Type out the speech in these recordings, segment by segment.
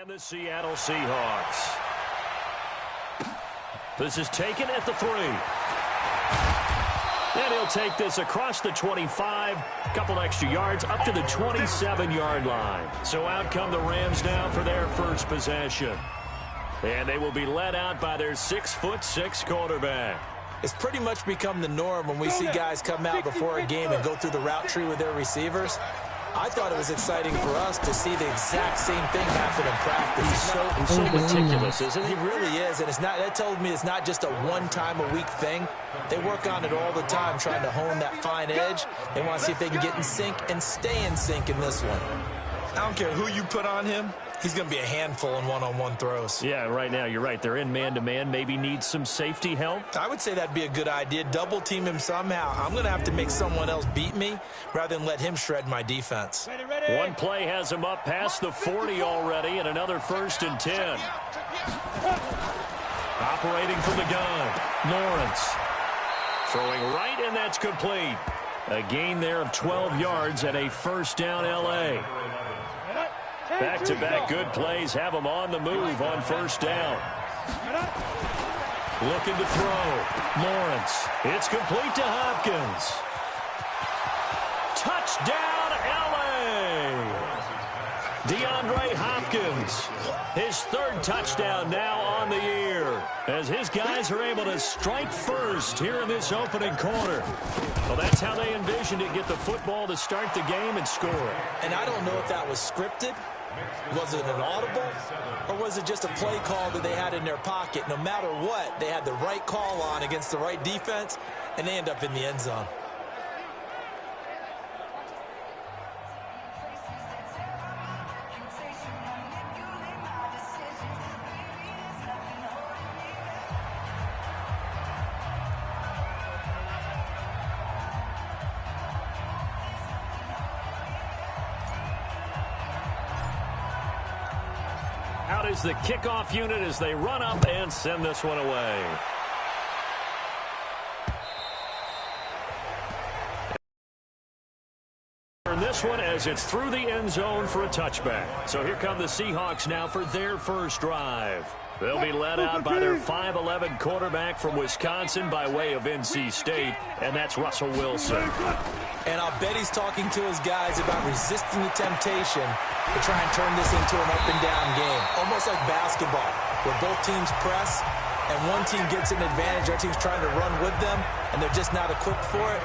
And the Seattle Seahawks. This is taken at the 3. And he'll take this across the 25, a couple extra yards, up to the 27-yard line. So out come the Rams now for their first possession. And they will be led out by their 6'6" quarterback. It's pretty much become the norm when we see guys come out before a game and go through the route tree with their receivers. I thought it was exciting for us to see the exact same thing happen in practice. He's so meticulous, isn't he? He really is, and that told me it's not just a one-time-a-week thing. They work on it all the time, trying to hone that fine edge. They want to see if they can get in sync and stay in sync in this one. I don't care who you put on him. He's going to be a handful in one-on-one throws. Yeah, right now, you're right. They're in man-to-man. Maybe needs some safety help. I would say that'd be a good idea. Double-team him somehow. I'm going to have to make someone else beat me rather than let him shred my defense. One play has him up past the 40 already, and another 1st and 10. Operating from the gun, Lawrence. Throwing right, and that's complete. A gain there of 12 yards and a first down L.A. Back-to-back good plays have them on the move on first down. Looking to throw. Lawrence. It's complete to Hopkins. Touchdown, L.A. DeAndre Hopkins. His 3rd touchdown now on the year as his guys are able to strike first here in this opening quarter. Well, that's how they envisioned it, get the football to start the game and score. And I don't know if that was scripted. Was it an audible? Or was it just a play call that they had in their pocket? No matter what, they had the right call on against the right defense, and they end up in the end zone. Out is the kickoff unit as they run up and send this one away. This one as it's through the end zone for a touchback. So here come the Seahawks now for their first drive. They'll be led out by their 5'11" quarterback from Wisconsin by way of NC State, and that's Russell Wilson. And I'll bet he's talking to his guys about resisting the temptation to try and turn this into an up-and-down game, almost like basketball, where both teams press, and one team gets an advantage, our team's trying to run with them, and they're just not equipped for it.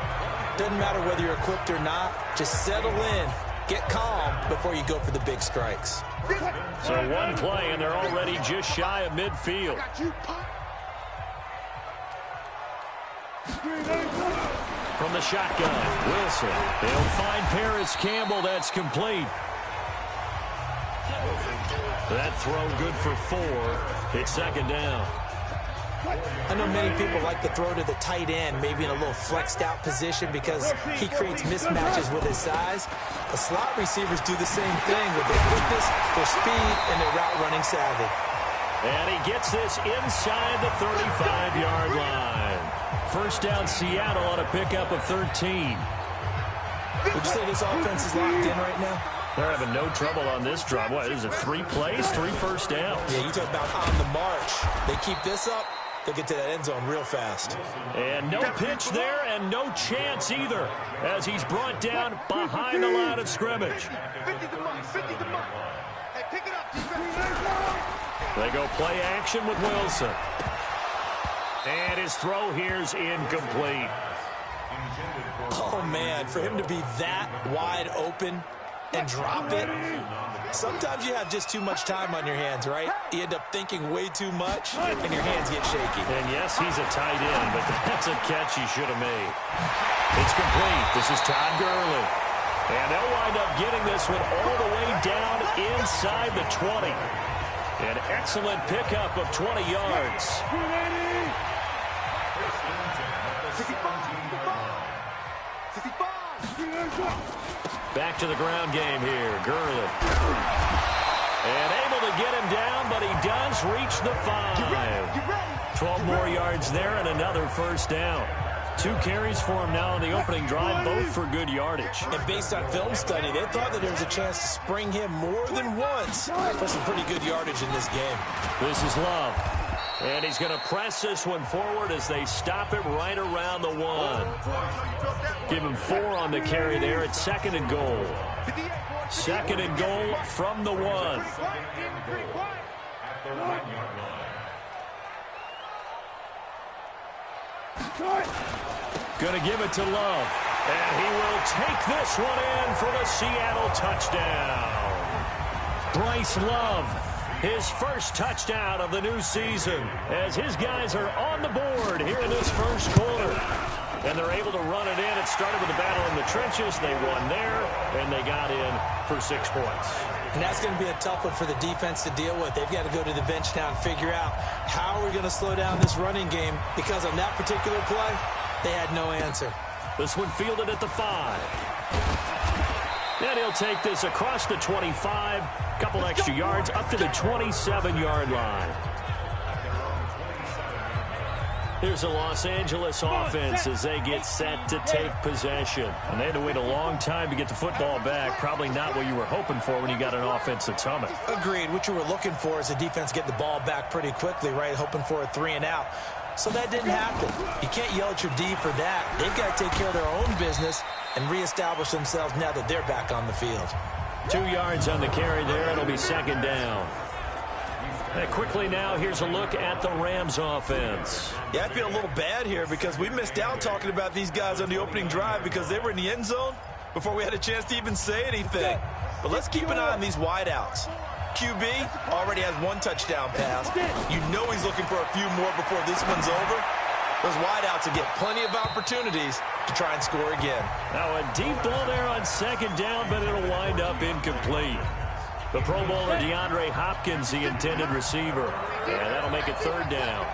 Doesn't matter whether you're equipped or not. Just settle in, get calm before you go for the big strikes. So one play, and they're already just shy of midfield. From the shotgun, Wilson. They'll find Paris Campbell. That's complete. That throw good for 4. It's 2nd down. I know many people like to throw to the tight end, maybe in a little flexed out position because he creates mismatches with his size. The slot receivers do the same thing with their quickness, their speed, and their route running savvy. And he gets this inside the 35-yard line. First down Seattle on a pickup of 13. Would you say this offense is locked in right now? They're having no trouble on this drive. What is it, 3 plays, 3 first downs? Yeah, you talk about on the march. They keep this up, they'll get to that end zone real fast. And no pitch there and no chance either as he's brought down behind the line of scrimmage. They go play action with Wilson. And his throw here's incomplete. Oh, man, for him to be that wide open and drop it. Sometimes you have just too much time on your hands, right? You end up thinking way too much, and your hands get shaky. And yes, he's a tight end, but that's a catch he should have made. It's complete. This is Todd Gurley. And they'll wind up getting this one all the way down inside the 20. An excellent pickup of 20 yards. Back to the ground game here. Gurley. And able to get him down, but he does reach the 5. 12 more yards there and another first down. 2 carries for him now on the opening drive, both for good yardage. And based on film study, they thought that there was a chance to spring him more than once for some pretty good yardage in this game. This is Love. And he's going to press this one forward as they stop it right around the 1. Give him 4 on the carry there. It's 2nd and goal. 2nd and goal from the 1. Going to give it to Love. And he will take this one in for the Seattle touchdown. Bryce Love, his first touchdown of the new season, as his guys are on the board here in this first quarter. And they're able to run it in. It started with a battle in the trenches. They won there, and they got in for 6 points. And that's going to be a tough one for the defense to deal with. They've got to go to the bench now and figure out how are we going to slow down this running game, because on that particular play, they had no answer. This one fielded at the 5. And he'll take this across the 25, couple extra yards, up to the 27-yard line. Here's the Los Angeles offense as they get set to take possession. And they had to wait a long time to get the football back. Probably not what you were hoping for when you got an offense that's humming. Agreed. What you were looking for is the defense get the ball back pretty quickly, right? Hoping for a 3 and out. So that didn't happen. You can't yell at your D for that. They've got to take care of their own business and reestablish themselves now that they're back on the field. 2 yards on the carry there. It'll be 2nd down. And quickly now, here's a look at the Rams offense. Yeah, I feel a little bad here because we missed out talking about these guys on the opening drive because they were in the end zone before we had a chance to even say anything. But let's keep an eye on these wideouts. QB already has 1 touchdown pass. You know he's looking for a few more before this one's over. Those wideouts will get plenty of opportunities to try and score again. Now a deep ball there on 2nd down, but it'll wind up incomplete. The Pro Bowler DeAndre Hopkins, the intended receiver. And that'll make it 3rd down.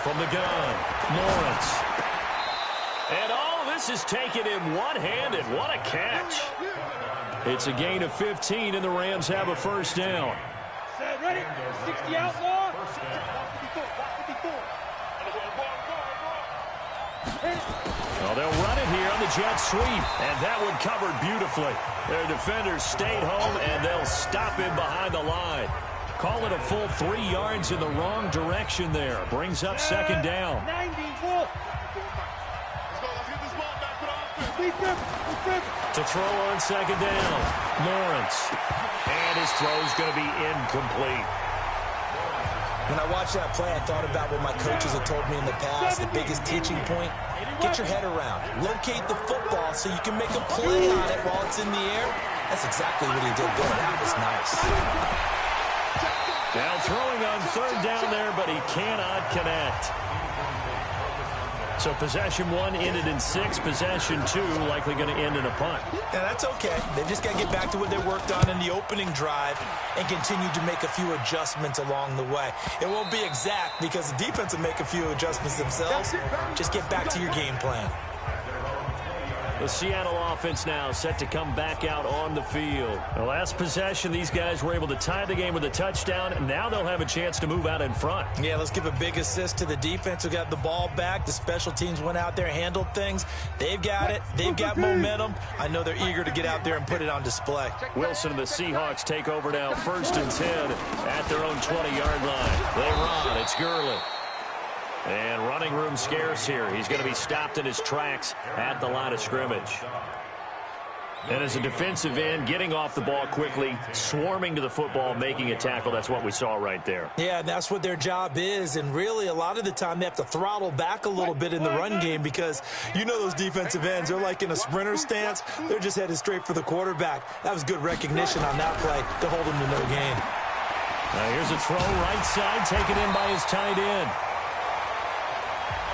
From the gun, Lawrence. And all this is taken in one-handed. What a catch. It's a gain of 15, and the Rams have a 1st down. Set, ready? 60 outlaw. Well, they'll run it here on the jet sweep, and that one covered beautifully. Their defenders stayed home, and they'll stop him behind the line. Call it a full 3 yards in the wrong direction there. Brings up 2nd down. 94. To throw on 2nd down, Lawrence. And his throw's going to be incomplete. When I watched that play, I thought about what my coaches had told me in the past. The biggest teaching point, get your head around. Locate the football so you can make a play on it while it's in the air. That's exactly what he did there. That was nice. Now throwing on 3rd down there, but he cannot connect. So possession 1 ended in 6. Possession 2 likely going to end in a punt. Yeah, that's okay. They've just got to get back to what they worked on in the opening drive and continue to make a few adjustments along the way. It won't be exact because the defense will make a few adjustments themselves. Just get back to your game plan. The Seattle offense now set to come back out on the field. The last possession, these guys were able to tie the game with a touchdown, and now they'll have a chance to move out in front. Yeah, let's give a big assist to the defense who got the ball back. The special teams went out there, handled things. They've got it. They've got momentum. I know they're eager to get out there and put it on display. Wilson and the Seahawks take over now, 1st and 10 at their own 20-yard line. They run. It's Gurley. And running room scarce here. He's going to be stopped in his tracks at the line of scrimmage. And as a defensive end, getting off the ball quickly, swarming to the football, making a tackle, that's what we saw right there. Yeah, that's what their job is. And really, a lot of the time, they have to throttle back a little bit in the run game because you know those defensive ends, they're like in a sprinter stance. They're just headed straight for the quarterback. That was good recognition on that play to hold him to no gain. Now here's a throw right side, taken in by his tight end.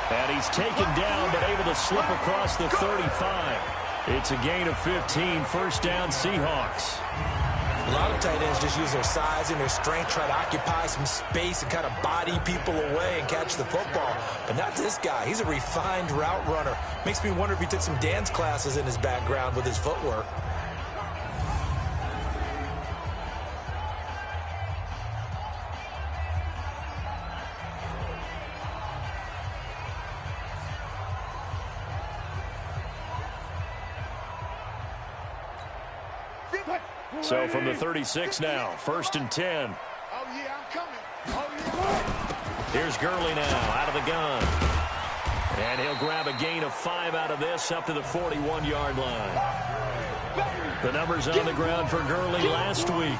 And he's taken down, but able to slip across the 35. It's a gain of 15, 1st down Seahawks. A lot of tight ends just use their size and their strength, try to occupy some space and kind of body people away and catch the football. But not this guy. He's a refined route runner. Makes me wonder if he took some dance classes in his background with his footwork. So from the 36 now, 1st and 10. Oh, yeah, I'm coming. Oh, yeah. Here's Gurley now out of the gun. And he'll grab a gain of 5 out of this up to the 41-yard line. The numbers on the ground for Gurley last week.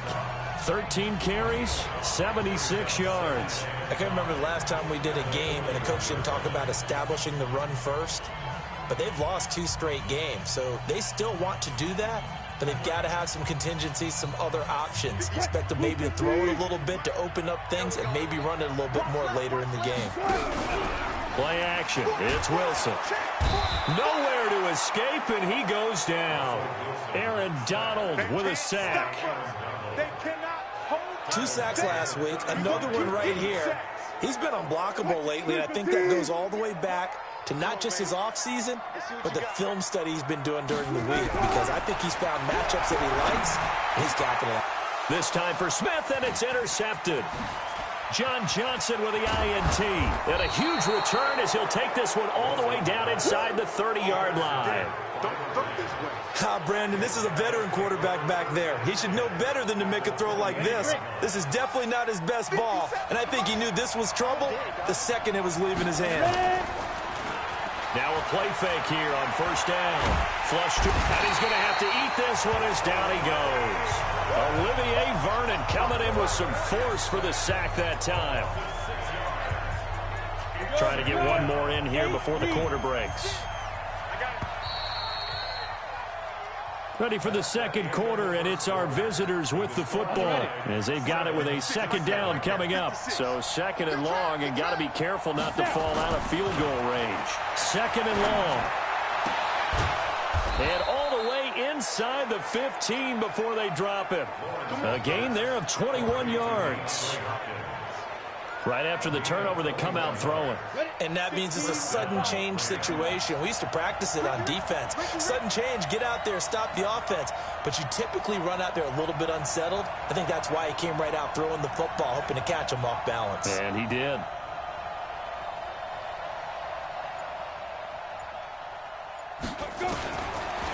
13 carries, 76 yards. I can't remember the last time we did a game and a coach didn't talk about establishing the run first. But they've lost 2 straight games, so they still want to do that. But they've got to have some contingencies, some other options. Expect them maybe to throw it a little bit to open up things and maybe run it a little bit more later in the game. Play action. It's Wilson. Nowhere to escape, and he goes down. Aaron Donald with a sack. 2 sacks last week, another one right here. He's been unblockable lately, and I think that goes all the way back to not just his offseason, but the film study he's been doing during the week, because I think he's found matchups that he likes, and he's capitalized. This time for Smith, and it's intercepted. John Johnson with the INT. And a huge return as he'll take this one all the way down inside the 30-yard line. Brandon, this is a veteran quarterback back there. He should know better than to make a throw like this. This is definitely not his best ball, and I think he knew this was trouble the second it was leaving his hand. Now a play fake here on 1st down. Flush to, and he's going to have to eat this one as down he goes. Olivier Vernon coming in with some force for the sack that time. Trying to get one more in here before the quarter breaks. Ready for the second quarter, and it's our visitors with the football as they've got it with a 2nd down coming up. So 2nd and long, and got to be careful not to fall out of field goal range. 2nd and long. And all the way inside the 15 before they drop him. A gain there of 21 yards. Right after the turnover, they come out throwing. And that means it's a sudden change situation. We used to practice it on defense. Sudden change, get out there, stop the offense. But you typically run out there a little bit unsettled. I think that's why he came right out throwing the football, hoping to catch him off balance. And he did.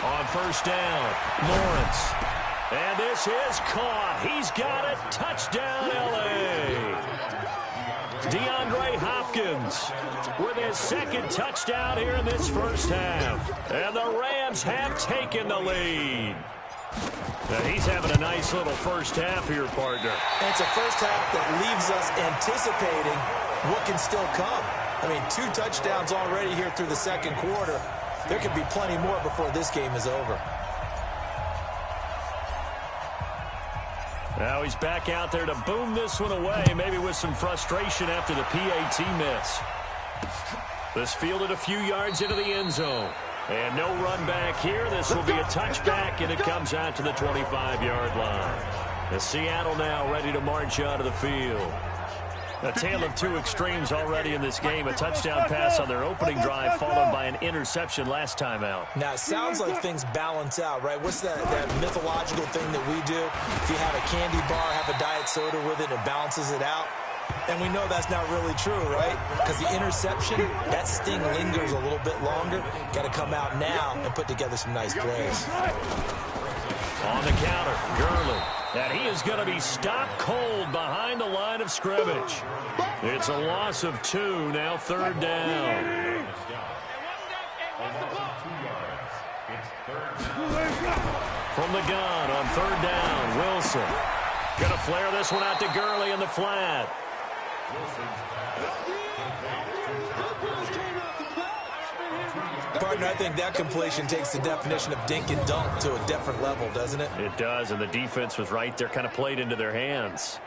On 1st down, Lawrence. And this is caught. He's got it. Touchdown, L.A. DeAndre Hopkins with his 2nd touchdown here in this first half. And the Rams have taken the lead. Now he's having a nice little first half here, partner. And it's a first half that leaves us anticipating what can still come. I mean, 2 touchdowns already here through the 2nd quarter. There could be plenty more before this game is over. Now he's back out there to boom this one away, maybe with some frustration after the PAT miss. This fielded a few yards into the end zone. And no run back here. This will be a touchback, and it comes out to the 25-yard line. And Seattle now ready to march out of the field. A tale of 2 extremes already in this game. A touchdown pass on their opening drive, followed by an interception last time out. Now, it sounds like things balance out, right? What's that mythological thing that we do? If you have a candy bar, have a diet soda with it, it balances it out. And we know that's not really true, right? Because the interception, that sting lingers a little bit longer. Got to come out now and put together some nice plays. On the counter, Gurley. And he is going to be stopped cold behind the line of scrimmage. It's a loss of 2, now 3rd down. From the gun on 3rd down, Wilson. Going to flare this one out to Gurley in the flat. Partner, I think that completion takes the definition of dink and dunk to a different level, doesn't it? It does, and the defense was right there, kind of played into their hands.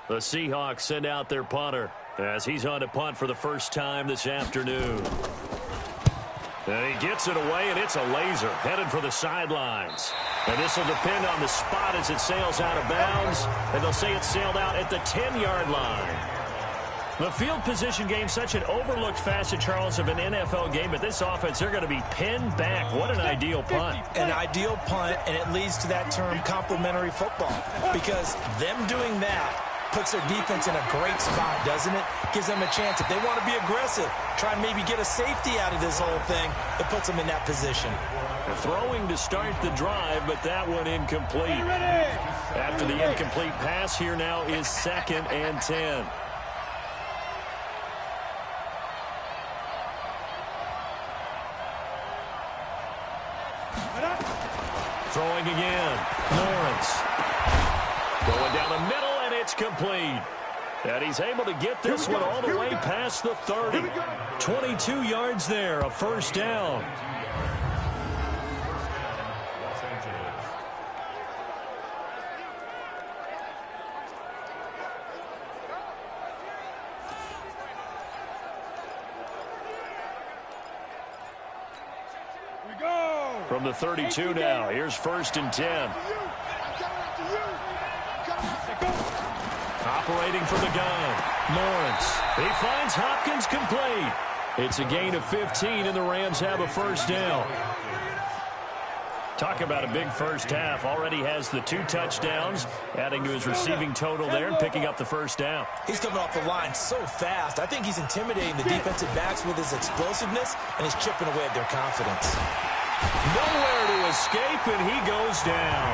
The Seahawks send out their punter as he's on to punt for the first time this afternoon. And he gets it away, and it's a laser headed for the sidelines. And this will depend on the spot as it sails out of bounds. And they'll say it sailed out at the 10-yard line. The field position game, such an overlooked facet, Charles, of an NFL game. But this offense, they're going to be pinned back. What an ideal punt. An ideal punt, and it leads to that term complementary football. Because them doing that puts their defense in a great spot, doesn't it? Gives them a chance. If they want to be aggressive, try and maybe get a safety out of this whole thing, it puts them in that position. Throwing to start the drive, but that one incomplete. After the incomplete pass, here now is 2nd and 10. Throwing again. Lawrence. Going down the middle, and it's complete. And he's able to get this one all the way past the 30. 22 yards there, a first down. From the 32 now, here's 1st and 10. Operating from the gun, Lawrence. He finds Hopkins complete. It's a gain of 15, and the Rams have a first down. Talk about a big first half. Already has the 2 touchdowns, adding to his receiving total there and picking up the first down. He's coming off the line so fast. I think he's intimidating the defensive backs with his explosiveness, and he's chipping away at their confidence. Nowhere to escape, and he goes down.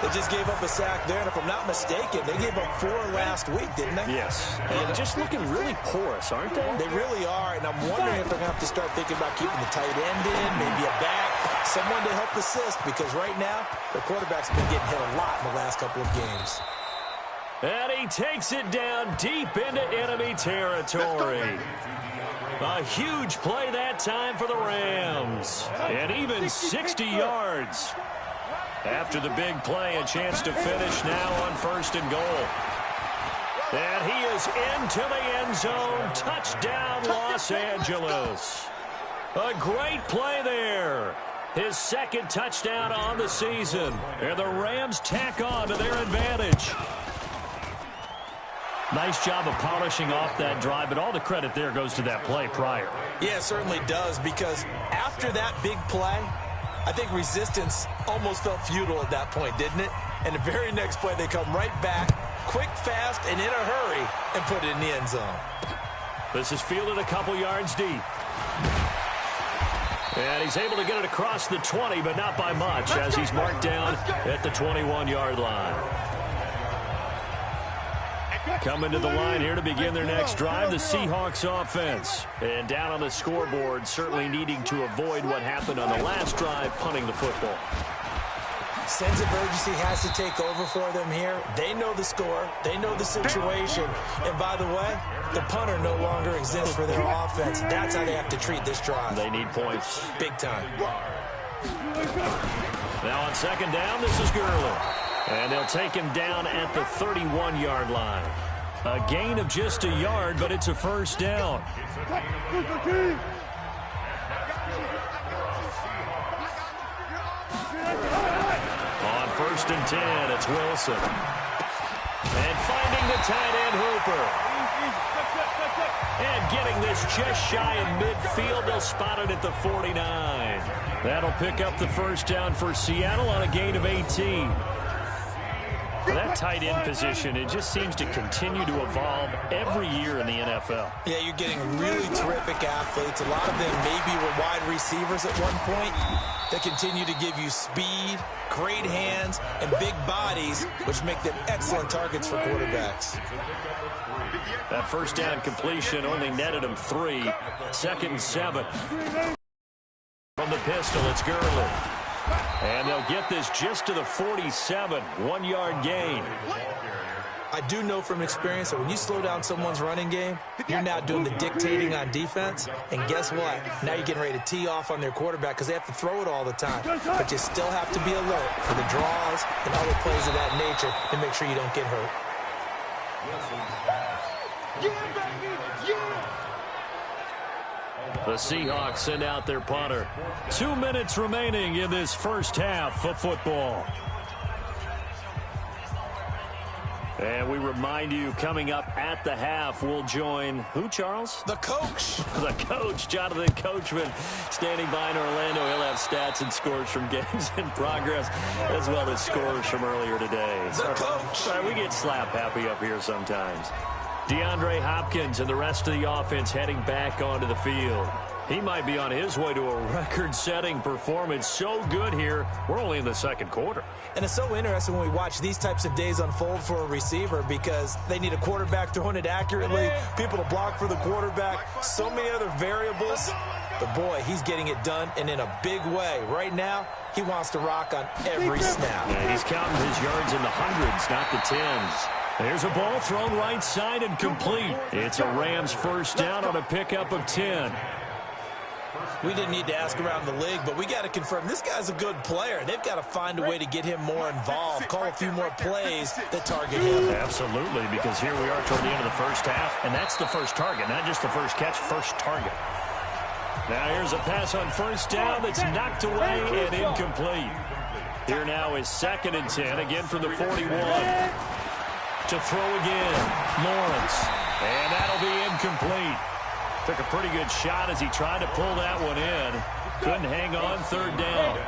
They just gave up a sack there, and if I'm not mistaken, they gave up 4 last week, didn't they? Yes. And just looking really porous, aren't they? They really are, and I'm wondering if they're going to have to start thinking about keeping the tight end in, maybe a back, someone to help assist, because right now, the quarterback's been getting hit a lot in the last couple of games. And he takes it down deep into enemy territory. A huge play that time for the Rams. And even 60 yards. After the big play, a chance to finish now on 1st and goal. And he is into the end zone. Touchdown, Los Angeles. A great play there. His 2nd touchdown on the season. And the Rams tack on to their advantage. Nice job of polishing off that drive, but all the credit there goes to that play prior. Yeah, it certainly does, because after that big play, I think resistance almost felt futile at that point, didn't it? And the very next play, they come right back, quick, fast, and in a hurry, and put it in the end zone. This is fielded a couple yards deep. And he's able to get it across the 20, but not by much, as he's marked down at the 21-yard line. Coming to the line here to begin their next drive, the Seahawks offense. And down on the scoreboard, certainly needing to avoid what happened on the last drive, punting the football. Sense of urgency has to take over for them here. They know the score. They know the situation. And by the way, the punter no longer exists for their offense. That's how they have to treat this drive. They need points. Big time. Now on 2nd down, this is Gurley. And they'll take him down at the 31-yard line. A gain of just a yard, but it's a first down. On 1st and 10, it's Wilson. And finding the tight end, Hooper. And getting this just shy of midfield. They'll spot it at the 49. That'll pick up the first down for Seattle on a gain of 18. That tight end position, it just seems to continue to evolve every year in the NFL. Yeah, you're getting really terrific athletes. A lot of them maybe were wide receivers at one point. They continue to give you speed, great hands, and big bodies, which make them excellent targets for quarterbacks. That first down completion only netted him 3. 2nd and 7. From the pistol, it's Gurley. And they'll get this just to the 47, 1-yard gain. I do know from experience that when you slow down someone's running game, you're now doing the dictating on defense. And guess what? Now you're getting ready to tee off on their quarterback because they have to throw it all the time. But you still have to be alert for the draws and other plays of that nature to make sure you don't get hurt. The Seahawks send out their punter. 2 minutes remaining in this first half of football. And we remind you, coming up at the half, we'll join who, Charles? The coach. The coach, Jonathan Coachman, standing by in Orlando. He'll have stats and scores from games in progress, as well as scores from earlier today. The coach. Sorry, we get slap happy up here sometimes. DeAndre Hopkins and the rest of the offense heading back onto the field. He might be on his way to a record-setting performance. So good here. We're only in the second quarter. And it's so interesting when we watch these types of days unfold for a receiver because they need a quarterback throwing it accurately, people to block for the quarterback, so many other variables. But, boy, he's getting it done and in a big way. Right now, he wants to rock on every snap. Yeah, he's counting his yards in the hundreds, not the tens. There's a ball thrown right side and complete. It's a Rams first down on a pickup of 10. We didn't need to ask around the league, but we got to confirm this guy's a good player. They've got to find a way to get him more involved, call a few more plays that target him. Absolutely, because here we are toward the end of the first half, and that's the first target, not just the first catch, first target. Now here's a pass on first down that's knocked away and incomplete. Here now is 2nd and 10, again from the 41. To throw again, Lawrence, and that'll be incomplete. Took a pretty good shot as he tried to pull that one in. Couldn't hang on, 3rd down.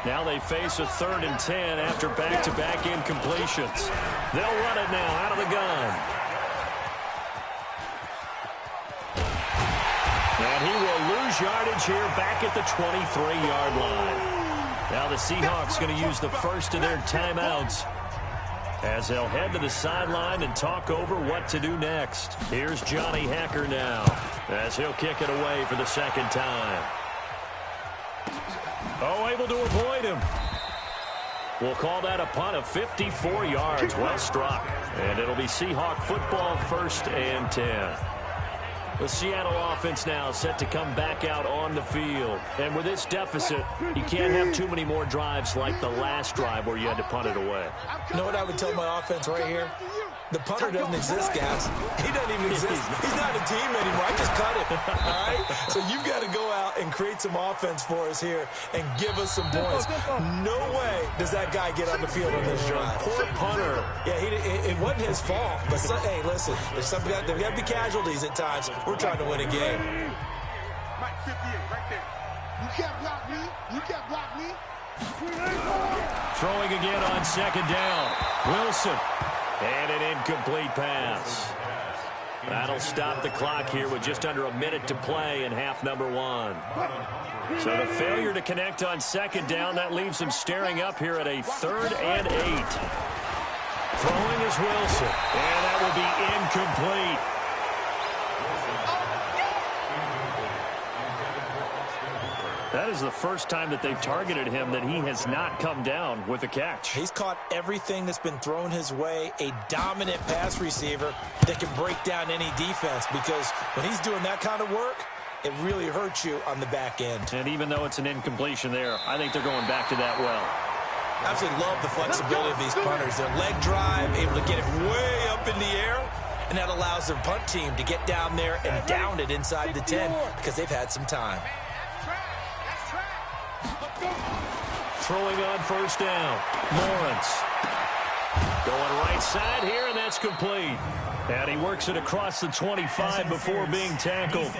Now they face a 3rd and 10 after back-to-back incompletions. They'll run it now out of the gun. And he will lose yardage here back at the 23-yard line. Now the Seahawks going to use the first of their timeouts as they'll head to the sideline and talk over what to do next. Here's Johnny Hacker now as he'll kick it away for the 2nd time. Oh, able to avoid him. We'll call that a punt of 54 yards. Well struck. And it'll be Seahawk football, 1st and 10. The Seattle offense now set to come back out on the field. And with this deficit, you can't have too many more drives like the last drive where you had to punt it away. You know what I would tell my offense right here? The punter doesn't exist, guys. He doesn't even exist. He's not a team anymore. I just cut him. All right? So you've got to go out and create some offense for us here and give us some points. No way does that guy get on the field on this drive. Poor punter. Yeah, it wasn't his fault. But, hey, listen, there's got to be casualties at times. We're trying to win a game. Mike 58, right there. You can't block me. You can't block me. Throwing again on 2nd down. Wilson. And an incomplete pass. That'll stop the clock here with just under a minute to play in half number 1. So the failure to connect on 2nd down, that leaves him staring up here at a 3rd and 8. Throwing is Wilson. And that will be incomplete. That is the first time that they've targeted him that he has not come down with a catch. He's caught everything that's been thrown his way, a dominant pass receiver that can break down any defense because when he's doing that kind of work, it really hurts you on the back end. And even though it's an incompletion there, I think they're going back to that well. Absolutely love the flexibility of these punters. Their leg drive, able to get it way up in the air, and that allows their punt team to get down there and down it inside the 10 because they've had some time. Throwing on 1st down. Lawrence. Going right side here, and that's complete. And he works it across the 25 before being tackled.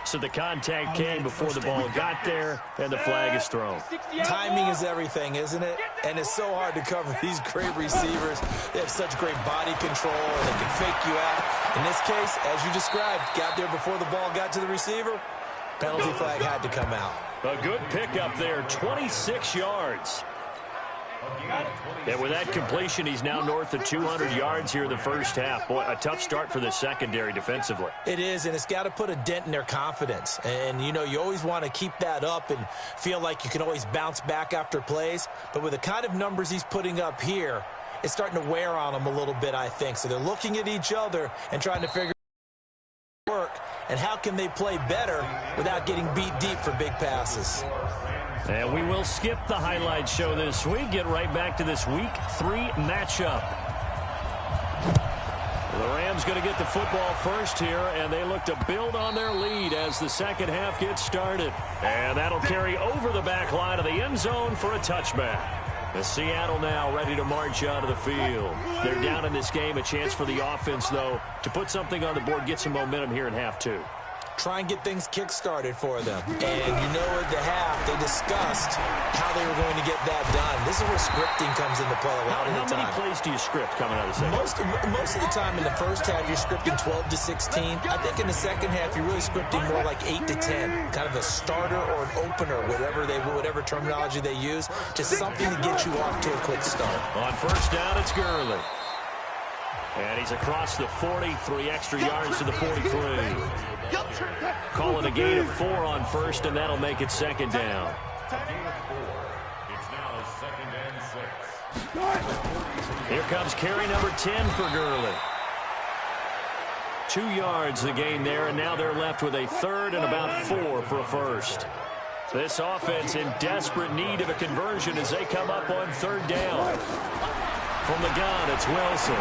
So the contact came before the ball got there, and the flag is thrown. Timing is everything, isn't it? And it's so hard to cover these great receivers. They have such great body control, and they can fake you out. In this case, as you described, got there before the ball got to the receiver. Penalty flag had to come out. A good pickup there, 26 yards. And with that completion, he's now north of 200 yards here in the first half. Boy, a tough start for the secondary defensively. It is, and it's got to put a dent in their confidence. And, you know, you always want to keep that up and feel like you can always bounce back after plays. But with the kind of numbers he's putting up here, it's starting to wear on them a little bit, I think. So they're looking at each other and trying to figure out work and how can they play better without getting beat deep for big passes. And we will skip the highlight show this week. Get right back to this Week 3 matchup. The Rams going to get the football first here, and they look to build on their lead as the second half gets started. And that'll carry over the back line of the end zone for a touchback. The Seattle now ready to march out of the field. They're down in this game. A chance for the offense, though, to put something on the board, get some momentum here in half two. Try and get things kick-started for them. And you know at the half, they discussed how they were going to get that done. This is where scripting comes into play a lot of the time. How many plays do you script coming out of the second? Most of the time in the first half, you're scripting 12 to 16. I think in the second half, you're really scripting more like 8 to 10. Kind of a starter or an opener, whatever terminology they use. Just something to get you off to a quick start. On first down, it's Gurley. And he's across the 40, 3 extra yards to the 43. Call it a gain of 4 on first, and that'll make it second down. It's now 2nd and 6. Here comes carry number 10 for Gurley. 2 yards the gain there, and now they're left with a third and about 4 for a first. This offense in desperate need of a conversion as they come up on third down. From the gun, it's Wilson.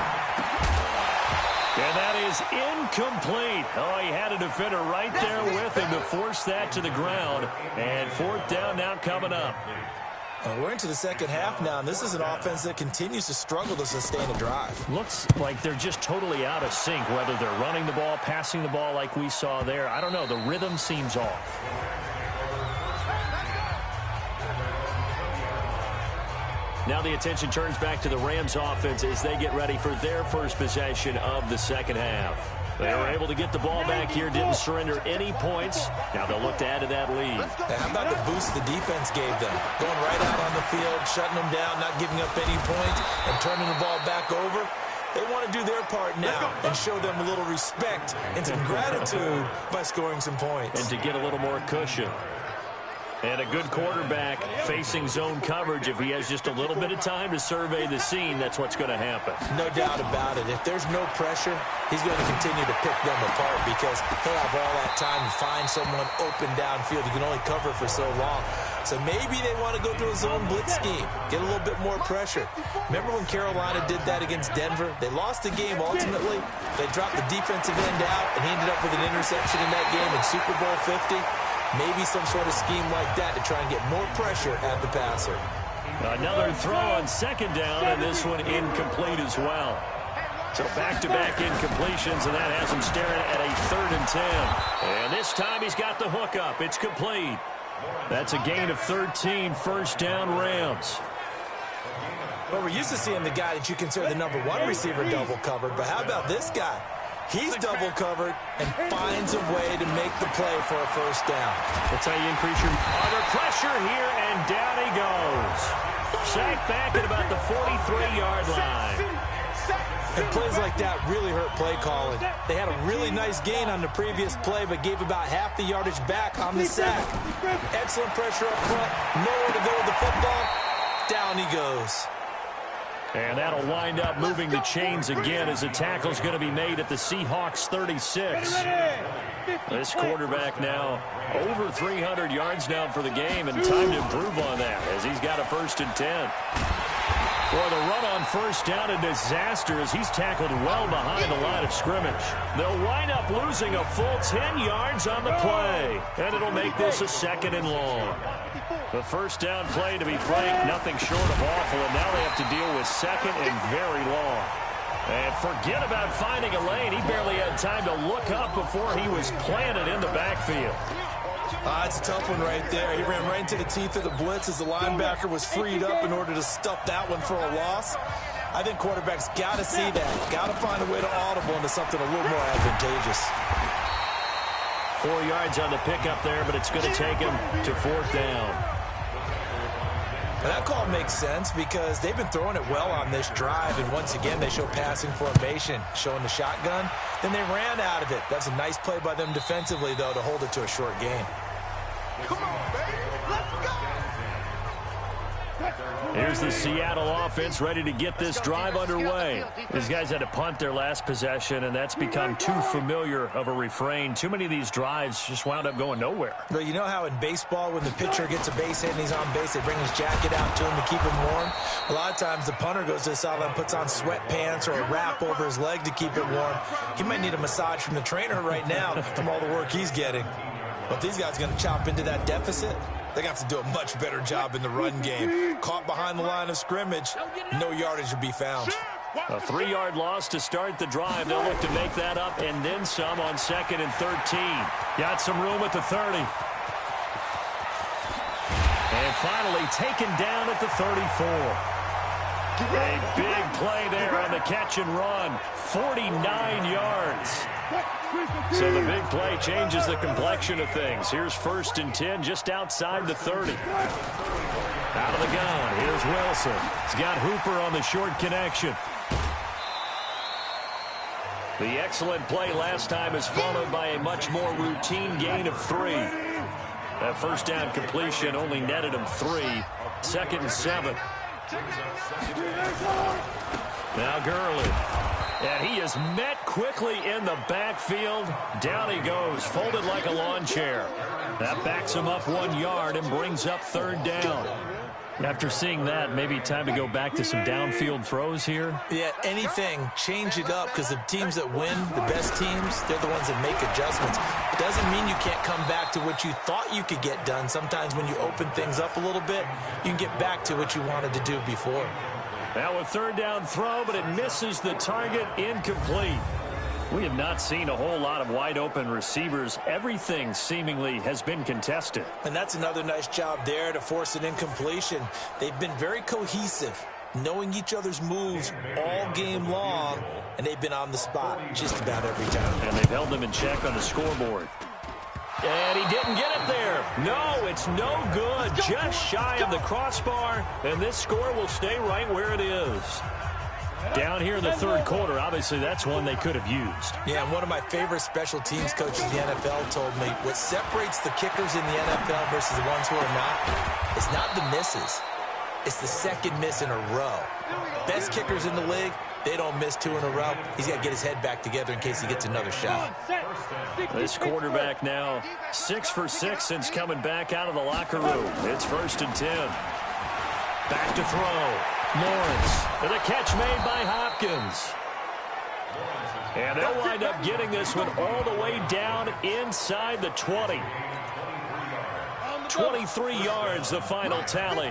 And that is incomplete. Oh, he had a defender right there with him to force that to the ground. And fourth down now coming up. We're into the second half now, and this is an offense that continues to struggle to sustain a drive. Looks like they're just totally out of sync, whether they're running the ball, passing the ball like we saw there. I don't know. The rhythm seems off. Now the attention turns back to the Rams offense as they get ready for their first possession of the second half. They were able to get the ball back here, didn't surrender any points. Now they'll look to add to that lead. How about the boost the defense gave them? Going right out on the field, shutting them down, not giving up any points, and turning the ball back over. They want to do their part now and show them a little respect and some gratitude by scoring some points. And to get a little more cushion. And a good quarterback facing zone coverage. If he has just a little bit of time to survey the scene, that's what's going to happen. No doubt about it. If there's no pressure, he's going to continue to pick them apart because he'll have all that time to find someone open downfield. He can only cover for so long. So maybe they want to go to a zone blitz scheme, get a little bit more pressure. Remember when Carolina did that against Denver? They lost the game ultimately. They dropped the defensive end out, and he ended up with an interception in that game in Super Bowl 50. Maybe some sort of scheme like that to try and get more pressure at the passer. Another throw on second down, and this one incomplete as well. So back-to-back incompletions, and that has him staring at a 3rd and 10. And this time he's got the hook up. It's complete. That's a gain of 13, first down Rams. Well, we're used to seeing the guy that you consider the #1 receiver double covered, but how about this guy? He's double covered and finds a way to make the play for a first down. That's how you increase your under pressure here, and down he goes. Sacked back at about the 43-yard line. And plays like that really hurt play calling. They had a really nice gain on the previous play, but gave about half the yardage back on the sack. Excellent pressure up front. Nowhere to go with the football. Down he goes. And that'll wind up moving the chains again as the tackle's going to be made at the Seahawks 36. This quarterback now over 300 yards now for the game, and time to improve on that as he's got a 1st and 10. Boy, the run on first down, a disaster as he's tackled well behind the line of scrimmage. They'll wind up losing a full 10 yards on the play, and it'll make this a 2nd and long. The first down play, to be frank, nothing short of awful, and now they have to deal with 2nd and very long. And forget about finding a lane. He barely had time to look up before he was planted in the backfield. It's a tough one right there. He ran right into the teeth of the blitz as the linebacker was freed up in order to stuff that one for a loss. I think quarterbacks got to see that. Got to find a way to audible into something a little more advantageous. 4 yards on the pickup there, but it's going to take him to 4th down. And that call makes sense because they've been throwing it well on this drive, and once again they show passing formation, showing the shotgun. Then they ran out of it. That's a nice play by them defensively, though, to hold it to a short gain. Come on, baby. Let's go. Here's the Seattle offense ready to get this drive underway. These guys had to punt their last possession, and that's become too familiar of a refrain. Too many of these drives just wound up going nowhere. But you know how in baseball when the pitcher gets a base hit and he's on base, they bring his jacket out to him to keep him warm? A lot of times the punter goes to the sideline, puts on sweatpants or a wrap over his leg to keep it warm. He might need a massage from the trainer right now from all the work he's getting. But these guys are going to chop into that deficit. They're going to have to do a much better job in the run game. Caught behind the line of scrimmage, no yardage to be found. A 3-yard loss to start the drive. They'll look to make that up and then some on 2nd and 13. Got some room at the 30. And finally taken down at the 34. A big play there on the catch and run. 49 yards. So the big play changes the complexion of things. Here's 1st and 10 just outside the 30. Out of the gun. Here's Wilson. He's got Hooper on the short connection. The excellent play last time is followed by a much more routine gain of 3. That first down completion only netted him 3. 2nd and 7. Now Gurley. And he is met quickly in the backfield. Down he goes, folded like a lawn chair. That backs him up 1 yard and brings up 3rd down. After seeing that, maybe time to go back to some downfield throws here? Yeah, anything. Change it up because the teams that win, the best teams, they're the ones that make adjustments. Doesn't mean you can't come back to what you thought you could get done. Sometimes when you open things up a little bit, you can get back to what you wanted to do before. Now a 3rd down throw, but it misses the target. Incomplete. We have not seen a whole lot of wide-open receivers. Everything seemingly has been contested. And that's another nice job there to force an incompletion. They've been very cohesive, knowing each other's moves all game long, and they've been on the spot just about every time. And they've held them in check on the scoreboard. And he didn't get it there. No, it's no good. Just shy of the crossbar, and this score will stay right where it is. Down here in the 3rd quarter, obviously that's one they could have used. Yeah, and one of my favorite special teams coaches in the NFL told me what separates the kickers in the NFL versus the ones who are not is not the misses. It's the 2nd miss in a row. Best kickers in the league, they don't miss 2 in a row. He's got to get his head back together in case he gets another shot. This quarterback now 6 for 6 since coming back out of the locker room. It's 1st and 10. Back to throw. Lawrence, and a catch made by Hopkins. And they'll wind up getting this one all the way down inside the 20. 23 yards, the final tally.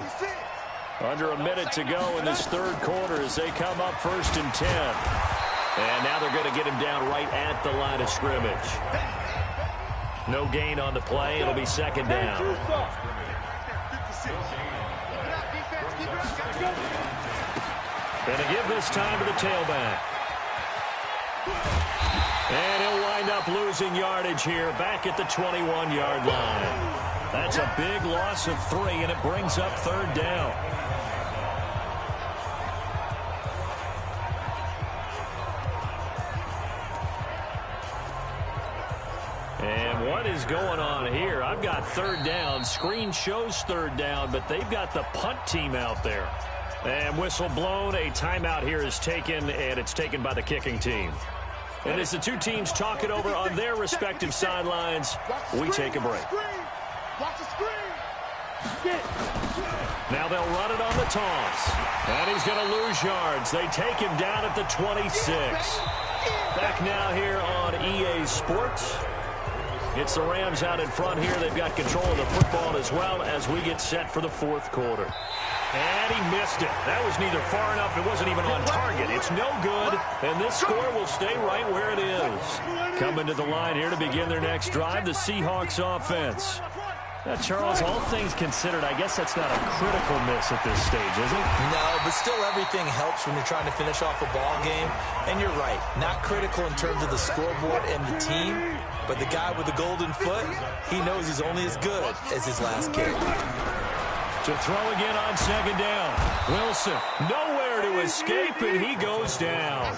Under a minute to go in this 3rd quarter as they come up 1st and 10. And now they're going to get him down right at the line of scrimmage. No gain on the play. It'll be 2nd down. And to give this time to the tailback. And he'll wind up losing yardage here back at the 21-yard line. That's a big loss of 3, and it brings up 3rd down. And what is going on here? I've got 3rd down. Screen shows 3rd down, but they've got the punt team out there. And whistle blown. A timeout here is taken, and it's taken by the kicking team. And as the two teams talk it over on their respective sidelines, we take a break. Now they'll run it on the toss. And he's going to lose yards. They take him down at the 26. Back now here on EA Sports. It's the Rams out in front here. They've got control of the football as well as we get set for the 4th quarter. And he missed it. That was neither far enough. It wasn't even on target. It's no good, and this score will stay right where it is. Coming to the line here to begin their next drive, the Seahawks offense. Now, Charles, all things considered, I guess that's not a critical miss at this stage, is it? No, but still everything helps when you're trying to finish off a ball game. And you're right, not critical in terms of the scoreboard and the team, but the guy with the golden foot, he knows he's only as good as his last kick. To throw again on 2nd down. Wilson, nowhere to escape, and he goes down.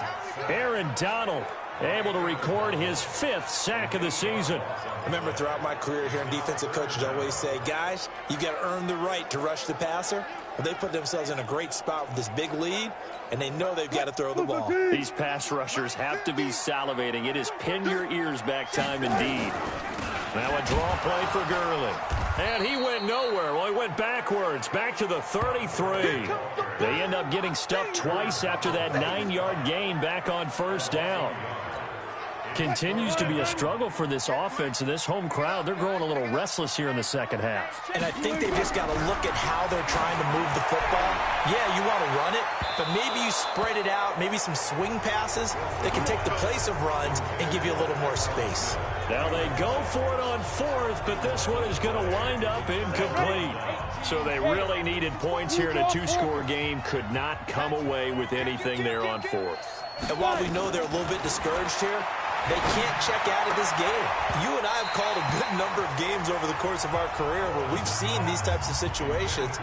Aaron Donald able to record his 5th sack of the season. Remember, throughout my career here in defensive coaches always say, guys, you've got to earn the right to rush the passer. Well, they put themselves in a great spot with this big lead, and they know they've got to throw the ball. These pass rushers have to be salivating. It is pin your ears back time indeed. Now a draw play for Gurley. And he went nowhere. Well, he went backwards, back to the 33. They end up getting stuffed twice after that 9-yard gain back on 1st down. Continues to be a struggle for this offense and this home crowd. They're growing a little restless here in the second half. And I think they've just got to look at how they're trying to move the football. Yeah, you want to run it, but maybe you spread it out, maybe some swing passes that can take the place of runs and give you a little more space. Now they go for it on fourth, but this one is going to wind up incomplete. So they really needed points here in a two-score game. Could not come away with anything there on fourth. And while we know they're a little bit discouraged here, they can't check out of this game. You and I have called a good number of games over the course of our career where we've seen these types of situations.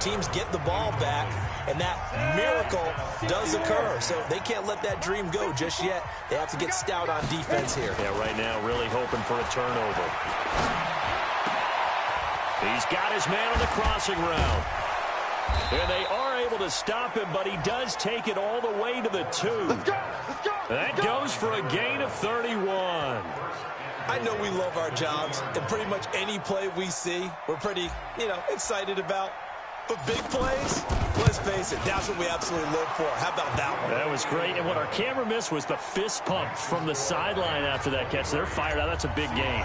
Teams get the ball back, and that miracle does occur. So they can't let that dream go just yet. They have to get stout on defense here. Yeah, right now really hoping for a turnover. He's got his man on the crossing route. And they are able to stop him, but he does take it all the way to the 2. That goes for a gain of 31. I know we love our jobs, and pretty much any play we see, we're pretty, excited about. But big plays, let's face it, that's what we absolutely live for. How about that one? That was great. And what our camera missed was the fist pump from the sideline after that catch. They're fired out. That's a big gain.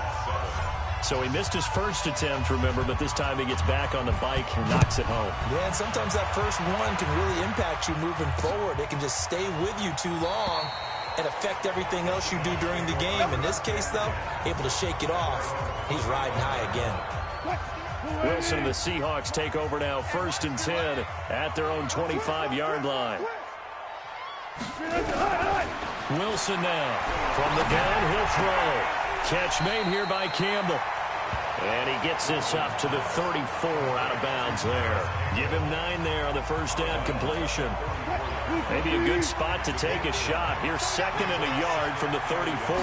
So he missed his first attempt, remember, but this time he gets back on the bike and knocks it home. Yeah, and sometimes that first one can really impact you moving forward. It can just stay with you too long and affect everything else you do during the game. In this case, though, able to shake it off. He's riding high again. Wilson and the Seahawks take over now, 1st and 10 at their own 25-yard line. Wilson now from the gun, he'll throw. Catch made here by Campbell. And he gets this up to the 34 out of bounds there. Give him 9 there on the first down completion. Maybe a good spot to take a shot. Here's 2nd and a yard from the 34.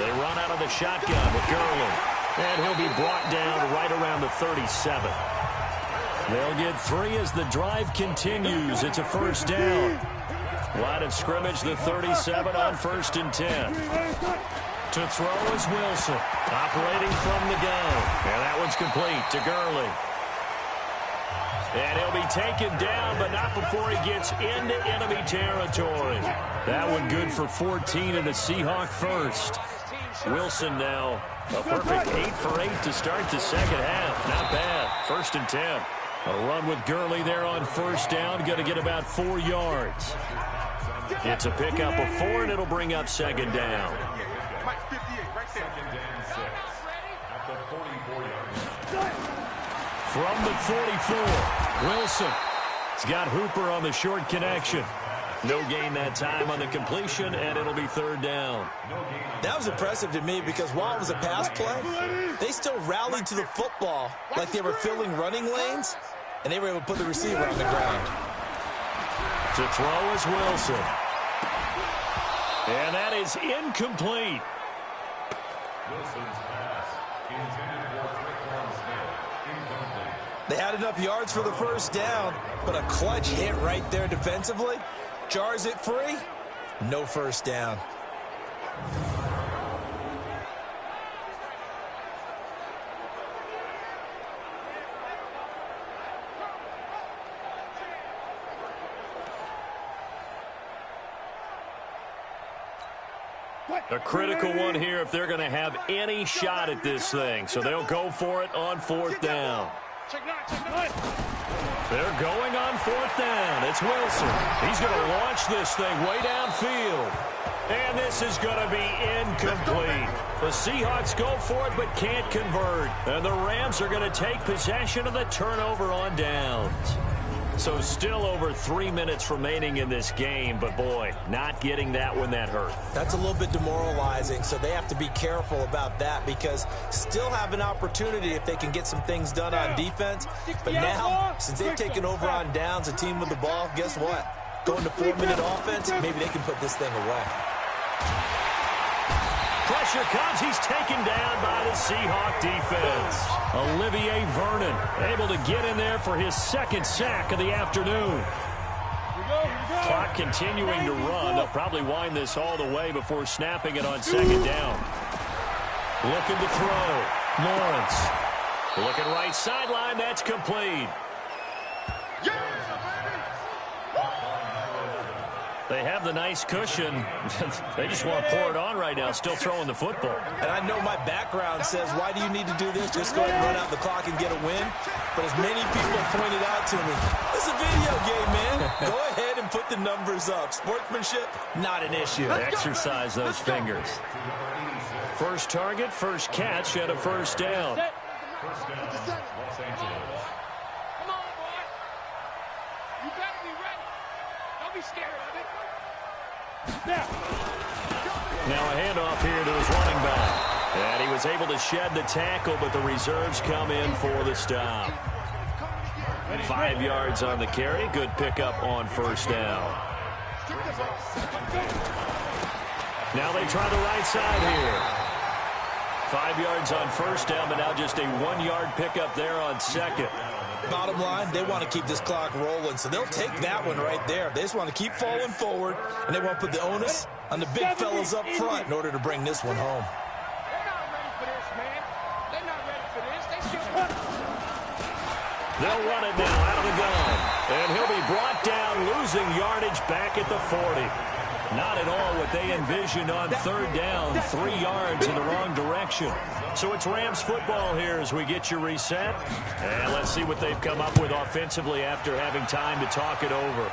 They run out of the shotgun with Gurley. And he'll be brought down right around the 37. They'll get 3 as the drive continues. It's a first down. Line of scrimmage, the 37 on 1st and 10. To throw is Wilson, operating from the gun. And that one's complete to Gurley. And he'll be taken down, but not before he gets into enemy territory. That one good for 14 and a Seahawk first. Wilson now a perfect 8 for 8 to start the second half. Not bad. 1st and 10. A run with Gurley there on first down. Going to get about 4 yards. It's a pickup of 4, and it'll bring up 2nd down. From the 44, Wilson. He's got Hooper on the short connection. No gain that time on the completion, and it'll be 3rd down. That was impressive to me because while it was a pass play, they still rallied to the football like they were filling running lanes, and they were able to put the receiver on the ground. To throw is Wilson. And that is incomplete. Wilson's pass intended for Traquan Smith. Incomplete. They had enough yards for the first down, but a clutch hit right there defensively. Jars it free. No first down. A critical one here if they're going to have any shot at this thing. So they'll go for it on 4th down. They're going on 4th down. It's Wilson. He's going to launch this thing way downfield. And this is going to be incomplete. The Seahawks go for it but can't convert. And the Rams are going to take possession of the turnover on downs. So still over 3 minutes remaining in this game, but boy, not getting that one that hurt. That's a little bit demoralizing, so they have to be careful about that because still have an opportunity if they can get some things done on defense. But now, since they've taken over on downs, a team with the ball, guess what? Going to 4-minute offense, maybe they can put this thing away. Pressure comes. He's taken down by the Seahawk defense. Olivier Vernon able to get in there for his 2nd sack of the afternoon. Clock continuing to run. They'll probably wind this all the way before snapping it on 2nd down. Looking to throw. Lawrence. Looking right sideline. That's complete. They have the nice cushion. They just want to pour it on right now, still throwing the football. And I know my background says, why do you need to do this? Just go ahead and run out the clock and get a win. But as many people pointed out to me, it's a video game, man. Go ahead and put the numbers up. Sportsmanship, not an issue. Exercise those fingers. First target, first catch, and a first down. First down, Los Angeles. Come on, boy. You better be ready. Don't be scared of it. Now a handoff here to his running back. And he was able to shed the tackle, but the reserves come in for the stop. 5 yards on the carry. Good pickup on first down. Now they try the right side here. 5 yards on first down, but now just a 1-yard pickup there on second. Bottom line, they want to keep this clock rolling, so they'll take that one right there. They just want to keep falling forward, and they want to put the onus on the big fellas up front in order to bring this one home. They're not ready for this, man. They're not ready for this. They still want it. They'll run it now out of the gun. And he'll be brought down, losing yardage back at the 40. Not at all what they envisioned on third down, 3 yards in the wrong direction. So it's Rams football here as we get you reset. And let's see what they've come up with offensively after having time to talk it over.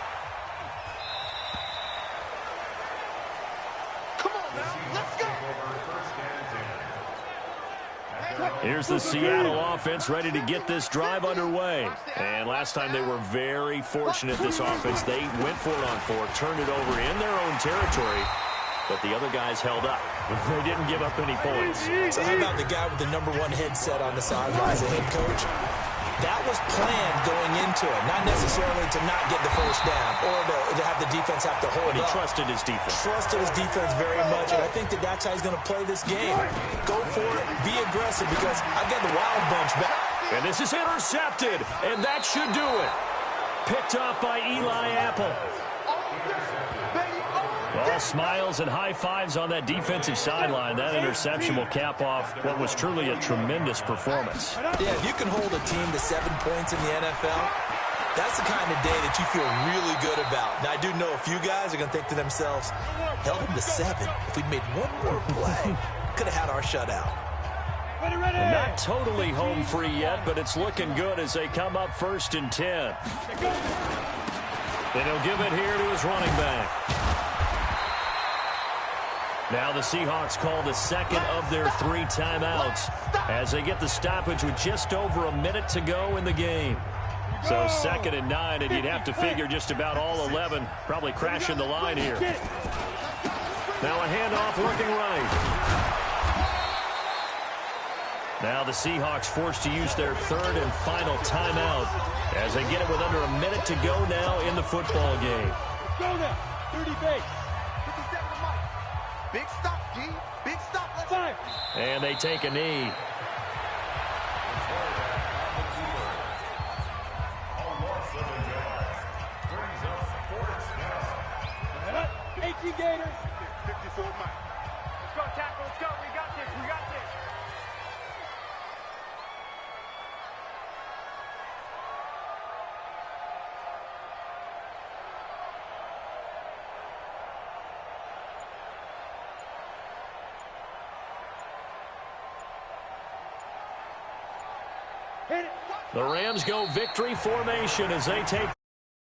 Come on now, let's go. Here's the Seattle offense ready to get this drive underway. And last time they were very fortunate, this offense. They went for it on 4, turned it over in their own territory, but the other guys held up. They didn't give up any points. So how about the guy with the #1 headset on the sideline as a head coach? That was planned going into it, not necessarily to not get the first down or to have the defense have to hold But he up. trusted his defense. Trusted his defense very much, and I think that that's how he's going to play this game. Go for it, be aggressive, because I've got the wild bunch back. And this is intercepted, and that should do it. Picked off by Eli Apple. All smiles and high fives on that defensive sideline. That interception will cap off what was truly a tremendous performance. Yeah, if you can hold a team to 7 points in the NFL, that's the kind of day that you feel really good about. Now, I do know a few guys are going to think to themselves, held them to 7. If we'd made one more play, could have had our shutout. Not totally home free yet, but it's looking good as they come up 1st and 10. And he'll give it here to his running back. Now the Seahawks call the second of their 3 timeouts as they get the stoppage with just over a minute to go in the game. So 2nd and 9, and you'd have to figure just about all 11 probably crashing the line here. Now a handoff looking right. Now the Seahawks forced to use their 3rd and final timeout as they get it with under a minute to go now in the football game. Go now. 30 base. Big stop, G. Big stop. Let's go. And they take a knee. Gators. 54 miles. Let's go, tackle. Let's go. We got this. We got this. The Rams go victory formation as they take